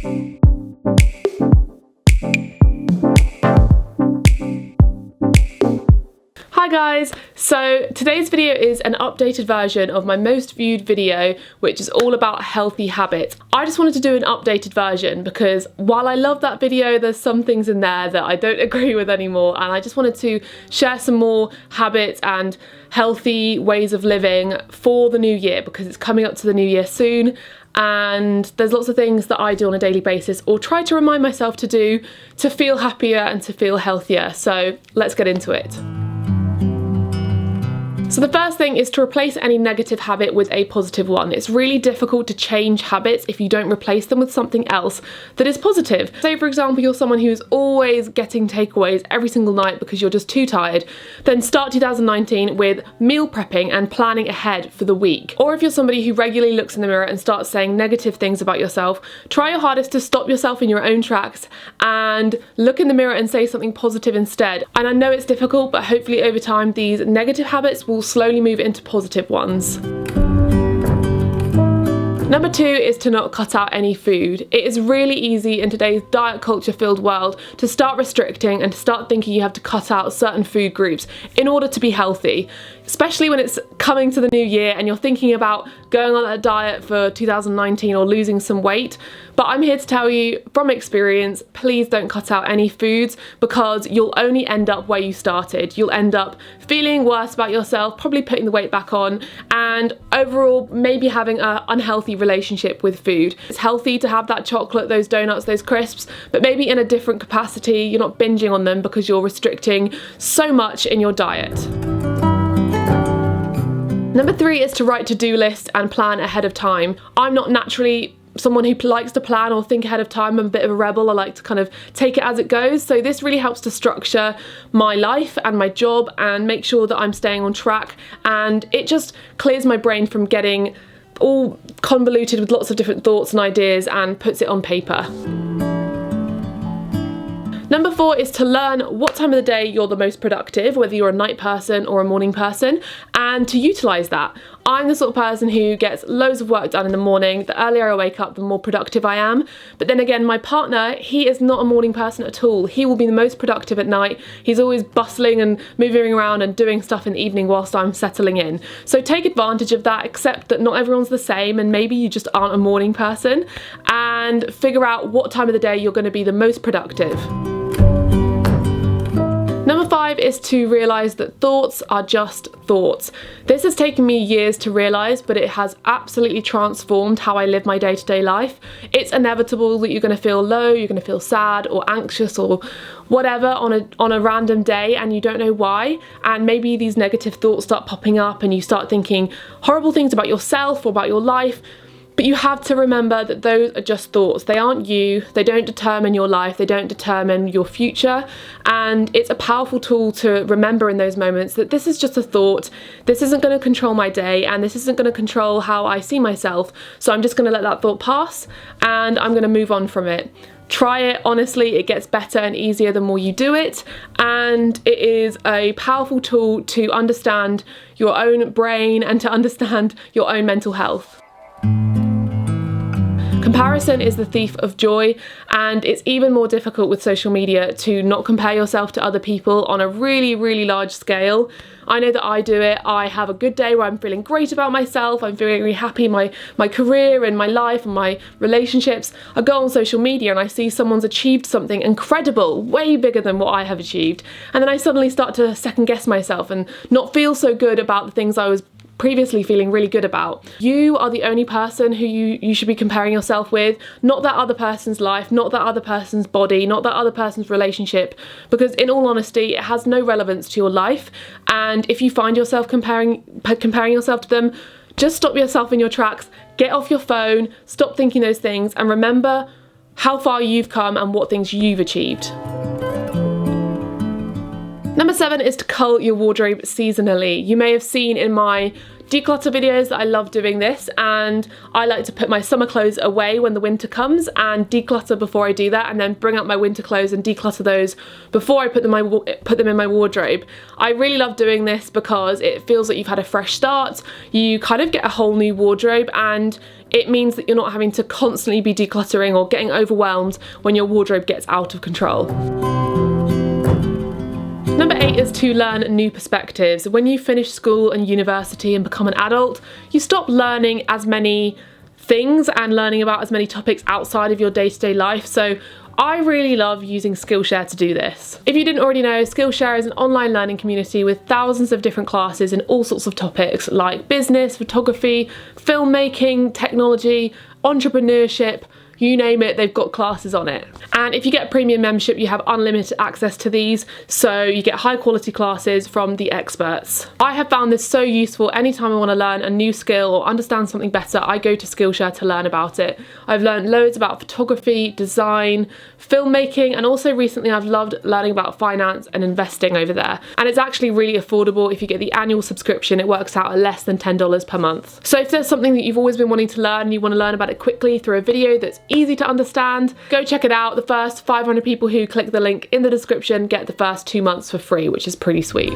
Hi guys, so today's video is an updated version of my most viewed video, which is all about healthy habits. I just wanted to do an updated version because while I love that video, there's some things in there that I don't agree with anymore, and I just wanted to share some more habits and healthy ways of living for the new year because it's coming up to the new year soon. And there's lots of things that I do on a daily basis or try to remind myself to do to feel happier and to feel healthier. So let's get into it. So the first thing is to replace any negative habit with a positive one. It's really difficult to change habits if you don't replace them with something else that is positive. Say for example, you're someone who's always getting takeaways every single night because you're just too tired. Then start 2019 with meal prepping and planning ahead for the week. Or if you're somebody who regularly looks in the mirror and starts saying negative things about yourself, try your hardest to stop yourself in your own tracks and look in the mirror and say something positive instead. And I know it's difficult, but hopefully over time these negative habits will slowly move into positive ones. Number 2 is to not cut out any food. It is really easy in today's diet culture filled world to start restricting and to start thinking you have to cut out certain food groups in order to be healthy, especially when it's coming to the new year and you're thinking about going on a diet for 2019 or losing some weight. But I'm here to tell you from experience, please don't cut out any foods because you'll only end up where you started. You'll end up feeling worse about yourself, probably putting the weight back on, and overall maybe having an unhealthy relationship with food. It's healthy to have that chocolate, those donuts, those crisps, but maybe in a different capacity. You're not binging on them because you're restricting so much in your diet. Number 3 is to write to-do lists and plan ahead of time. I'm not naturally someone who likes to plan or think ahead of time. I'm a bit of a rebel. I like to kind of take it as it goes. So this really helps to structure my life and my job and make sure that I'm staying on track. And it just clears my brain from getting all convoluted with lots of different thoughts and ideas and puts it on paper. Number 4 is to learn what time of the day you're the most productive, whether you're a night person or a morning person, and to utilise that. I'm the sort of person who gets loads of work done in the morning. The earlier I wake up, the more productive I am. But then again, my partner, he is not a morning person at all. He will be the most productive at night. He's always bustling and moving around and doing stuff in the evening whilst I'm settling in. So take advantage of that, accept that not everyone's the same and maybe you just aren't a morning person, and figure out what time of the day you're going to be the most productive. Number 5 is to realise that thoughts are just thoughts. This has taken me years to realise, but it has absolutely transformed how I live my day-to-day life. It's inevitable that you're going to feel low, you're going to feel sad or anxious or whatever on a random day and you don't know why, and maybe these negative thoughts start popping up and you start thinking horrible things about yourself or about your life. But you have to remember that those are just thoughts. They aren't you, they don't determine your life, they don't determine your future, and it's a powerful tool to remember in those moments that this is just a thought, this isn't going to control my day, and this isn't going to control how I see myself, so I'm just going to let that thought pass, and I'm going to move on from it. Try it, honestly, it gets better and easier the more you do it, and it is a powerful tool to understand your own brain and to understand your own mental health. Comparison is the thief of joy, and it's even more difficult with social media to not compare yourself to other people on a really, really large scale. I know that I do it. I have a good day where I'm feeling great about myself, I'm feeling really happy, my career and my life and my relationships. I go on social media and I see someone's achieved something incredible, way bigger than what I have achieved, and then I suddenly start to second guess myself and not feel so good about the things I was previously feeling really good about. You are the only person who you should be comparing yourself with, not that other person's life, not that other person's body, not that other person's relationship, because in all honesty, it has no relevance to your life. And if you find yourself comparing yourself to them, just stop yourself in your tracks, get off your phone, stop thinking those things, and remember how far you've come and what things you've achieved. Number 7 is to cull your wardrobe seasonally. You may have seen in my declutter videos that I love doing this, and I like to put my summer clothes away when the winter comes and declutter before I do that, and then bring out my winter clothes and declutter those before I put them in my wardrobe. I really love doing this because it feels like you've had a fresh start. You kind of get a whole new wardrobe, and it means that you're not having to constantly be decluttering or getting overwhelmed when your wardrobe gets out of control. Number 8 is to learn new perspectives. When you finish school and university and become an adult, you stop learning as many things and learning about as many topics outside of your day-to-day life. So I really love using Skillshare to do this. If you didn't already know, Skillshare is an online learning community with thousands of different classes in all sorts of topics like business, photography, filmmaking, technology, entrepreneurship. You name it, they've got classes on it. And if you get a premium membership, you have unlimited access to these, so you get high quality classes from the experts. I have found this so useful. Anytime I want to learn a new skill or understand something better, I go to Skillshare to learn about it. I've learned loads about photography, design, filmmaking, and also recently I've loved learning about finance and investing over there. And it's actually really affordable. If you get the annual subscription, it works out at less than $10 per month. So if there's something that you've always been wanting to learn and you want to learn about it quickly through a video that's easy to understand, go check it out. The first 500 people who click the link in the description get the first 2 months for free, which is pretty sweet.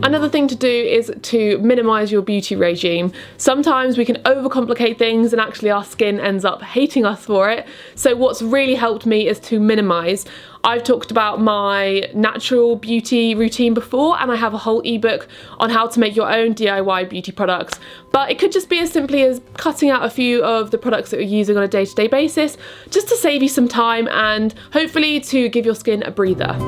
Another thing to do is to minimise your beauty regime. Sometimes we can overcomplicate things and actually our skin ends up hating us for it. So what's really helped me is to minimise. I've talked about my natural beauty routine before, and I have a whole ebook on how to make your own DIY beauty products. But it could just be as simply as cutting out a few of the products that you're using on a day-to-day basis, just to save you some time and hopefully to give your skin a breather.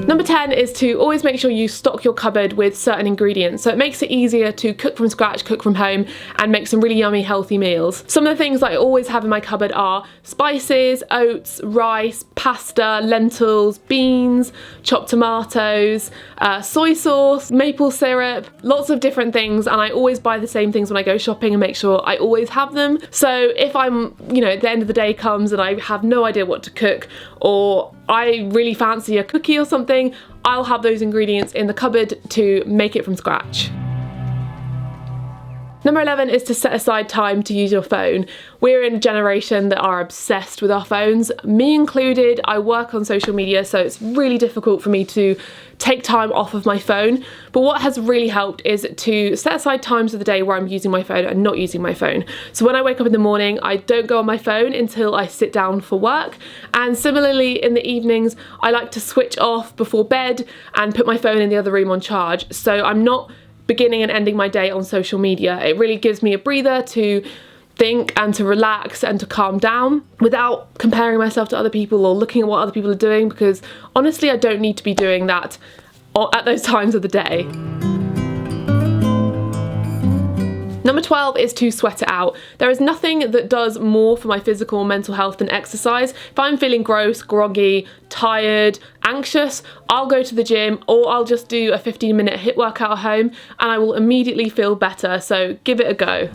Number 10 is to always make sure you stock your cupboard with certain ingredients, so it makes it easier to cook from scratch, cook from home, and make some really yummy healthy meals. Some of the things that I always have in my cupboard are spices, oats, rice, pasta, lentils, beans, chopped tomatoes, soy sauce, maple syrup, lots of different things, and I always buy the same things when I go shopping and make sure I always have them. So if I'm, at the end of the day comes and I have no idea what to cook, or I really fancy a cookie or something, I'll have those ingredients in the cupboard to make it from scratch. Number 11 is to set aside time to use your phone. We're in a generation that are obsessed with our phones, me included. I work on social media, so it's really difficult for me to take time off of my phone. But what has really helped is to set aside times of the day where I'm using my phone and not using my phone. So when I wake up in the morning, I don't go on my phone until I sit down for work. And similarly in the evenings, I like to switch off before bed and put my phone in the other room on charge. So I'm not beginning and ending my day on social media. It really gives me a breather to think and to relax and to calm down without comparing myself to other people or looking at what other people are doing, because honestly I don't need to be doing that at those times of the day. Number 12 is to sweat it out. There is nothing that does more for my physical and mental health than exercise. If I'm feeling gross, groggy, tired, anxious, I'll go to the gym, or I'll just do a 15-minute HIIT workout at home and I will immediately feel better, so give it a go.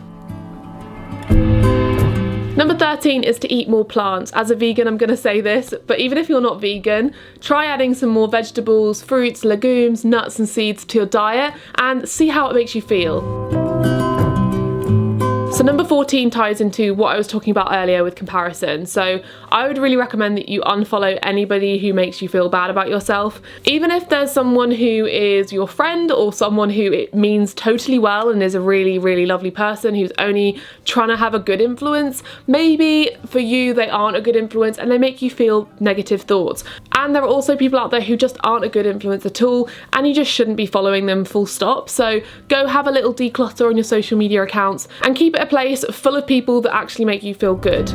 Number 13 is to eat more plants. As a vegan, I'm going to say this, but even if you're not vegan, try adding some more vegetables, fruits, legumes, nuts and seeds to your diet and see how it makes you feel. So number 14 ties into what I was talking about earlier with comparison. So I would really recommend that you unfollow anybody who makes you feel bad about yourself. Even if there's someone who is your friend or someone who it means totally well and is a really, really lovely person who's only trying to have a good influence, maybe for you they aren't a good influence and they make you feel negative thoughts. And there are also people out there who just aren't a good influence at all, and you just shouldn't be following them, full stop. So go have a little declutter on your social media accounts and keep it a place full of people that actually make you feel good.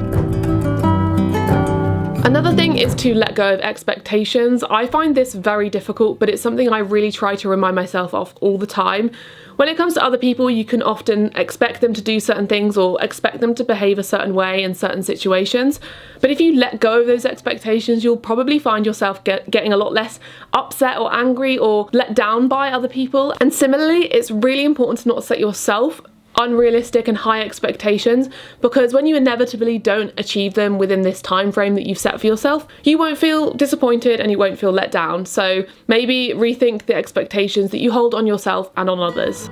Another thing is to let go of expectations. I find this very difficult, but it's something I really try to remind myself of all the time. When it comes to other people, you can often expect them to do certain things or expect them to behave a certain way in certain situations. But if you let go of those expectations, you'll probably find yourself getting a lot less upset or angry or let down by other people. And similarly, it's really important to not set yourself unrealistic and high expectations, because when you inevitably don't achieve them within this time frame that you've set for yourself, you won't feel disappointed and you won't feel let down. So maybe rethink the expectations that you hold on yourself and on others.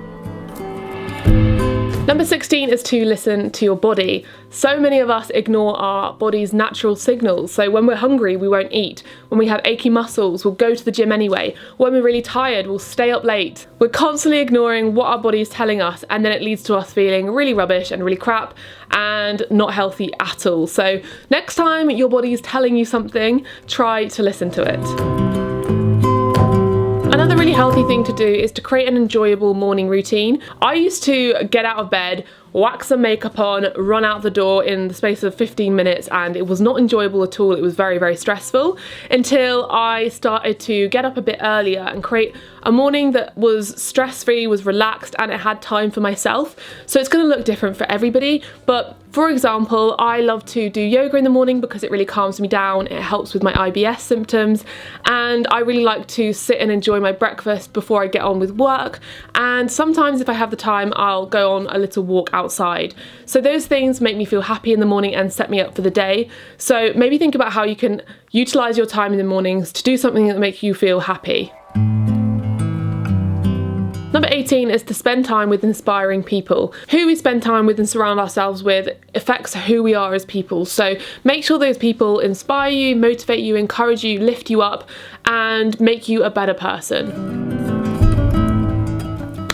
Number 16 is to listen to your body. So many of us ignore our body's natural signals. So when we're hungry, we won't eat. When we have achy muscles, we'll go to the gym anyway. When we're really tired, we'll stay up late. We're constantly ignoring what our body is telling us, and then it leads to us feeling really rubbish and really crap and not healthy at all. So next time your body is telling you something, try to listen to it. Another really healthy thing to do is to create an enjoyable morning routine. I used to get out of bed, whack some makeup on, run out the door in the space of 15 minutes, and it was not enjoyable at all. It was very, very stressful until I started to get up a bit earlier and create a morning that was stress-free, was relaxed, and it had time for myself. So it's going to look different for everybody, but for example, I love to do yoga in the morning because it really calms me down, it helps with my IBS symptoms, and I really like to sit and enjoy my breakfast before I get on with work, and sometimes if I have the time I'll go on a little walk outside. So those things make me feel happy in the morning and set me up for the day. So maybe think about how you can utilise your time in the mornings to do something that makes you feel happy. Number 18 is to spend time with inspiring people. Who we spend time with and surround ourselves with affects who we are as people. So make sure those people inspire you, motivate you, encourage you, lift you up, and make you a better person.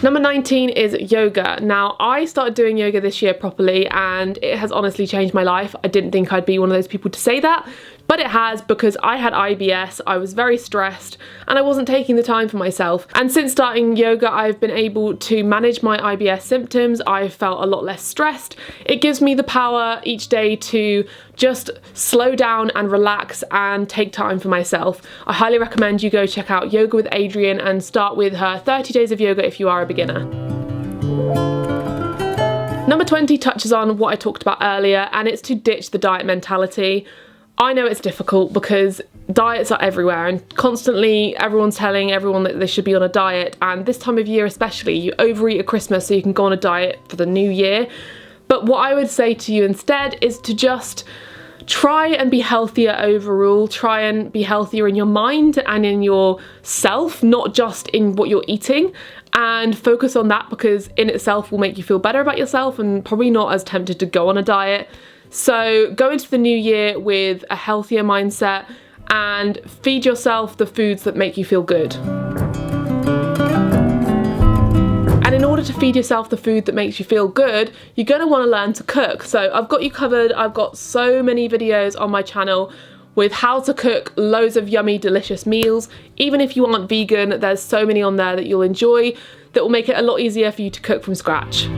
Number 19 is yoga. Now, I started doing yoga this year properly and it has honestly changed my life. I didn't think I'd be one of those people to say that, but it has, because I had IBS, I was very stressed, and I wasn't taking the time for myself. And since starting yoga, I've been able to manage my IBS symptoms. I've felt a lot less stressed. It gives me the power each day to just slow down and relax and take time for myself. I highly recommend you go check out Yoga with Adriene and start with her 30 days of yoga if you are a beginner. Number 20 touches on what I talked about earlier, and it's to ditch the diet mentality. I know it's difficult because diets are everywhere and constantly everyone's telling everyone that they should be on a diet, and this time of year especially, you overeat at Christmas so you can go on a diet for the new year. But what I would say to you instead is to just try and be healthier overall. Try and be healthier in your mind and in yourself, not just in what you're eating, and focus on that, because in itself will make you feel better about yourself and probably not as tempted to go on a diet. So go into the new year with a healthier mindset and feed yourself the foods that make you feel good. And in order to feed yourself the food that makes you feel good, you're going to want to learn to cook. So I've got you covered. I've got so many videos on my channel with how to cook loads of yummy, delicious meals. Even if you aren't vegan, there's so many on there that you'll enjoy that will make it a lot easier for you to cook from scratch.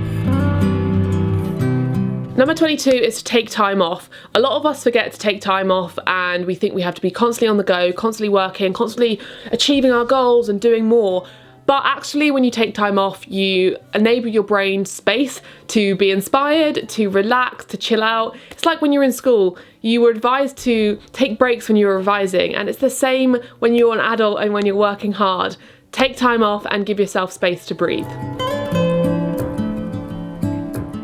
Number 22 is to take time off. A lot of us forget to take time off and we think we have to be constantly on the go, constantly working, constantly achieving our goals and doing more. But actually, when you take time off, you enable your brain space to be inspired, to relax, to chill out. It's like when you're in school, you were advised to take breaks when you were revising, and it's the same when you're an adult and when you're working hard. Take time off and give yourself space to breathe.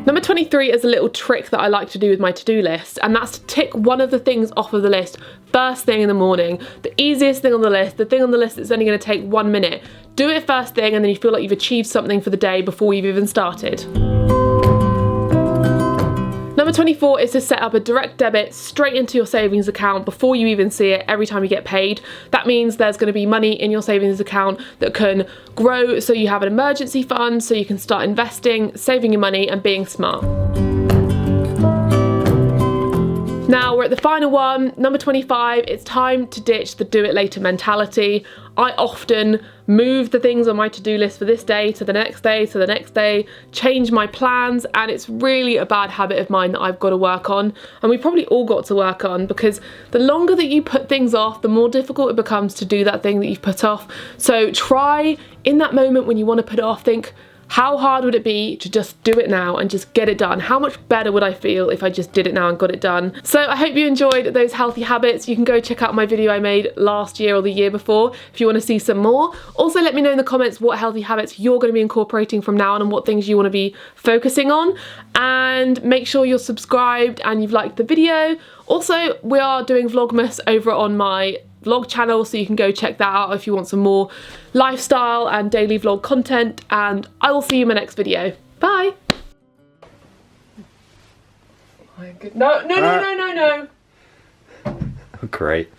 Number 23 is a little trick that I like to do with my to-do list, and that's to tick one of the things off of the list first thing in the morning. The easiest thing on the list, the thing on the list that's only going to take 1 minute. Do it first thing and then you feel like you've achieved something for the day before you've even started. Number 24 is to set up a direct debit straight into your savings account before you even see it every time you get paid. That means there's going to be money in your savings account that can grow, so you have an emergency fund, so you can start investing, saving your money and being smart. Now we're at the final one, number 25. It's time to ditch the do it later mentality. I often move the things on my to-do list for this day to the next day to the next day, change my plans, and it's really a bad habit of mine that I've got to work on, and we probably all got to work on, because the longer that you put things off, the more difficult it becomes to do that thing that you've put off. So try, in that moment when you want to put it off, think, How hard would it be to just do it now and just get it done? How much better would I feel if I just did it now and got it done? So I hope you enjoyed those healthy habits. You can go check out my video I made last year or the year before if you want to see some more. Also, let me know in the comments what healthy habits you're going to be incorporating from now on and what things you want to be focusing on. And make sure you're subscribed and you've liked the video. Also, we are doing Vlogmas over on my vlog channel, so you can go check that out if you want some more lifestyle and daily vlog content, and I will see you in my next video. Bye. No. Great.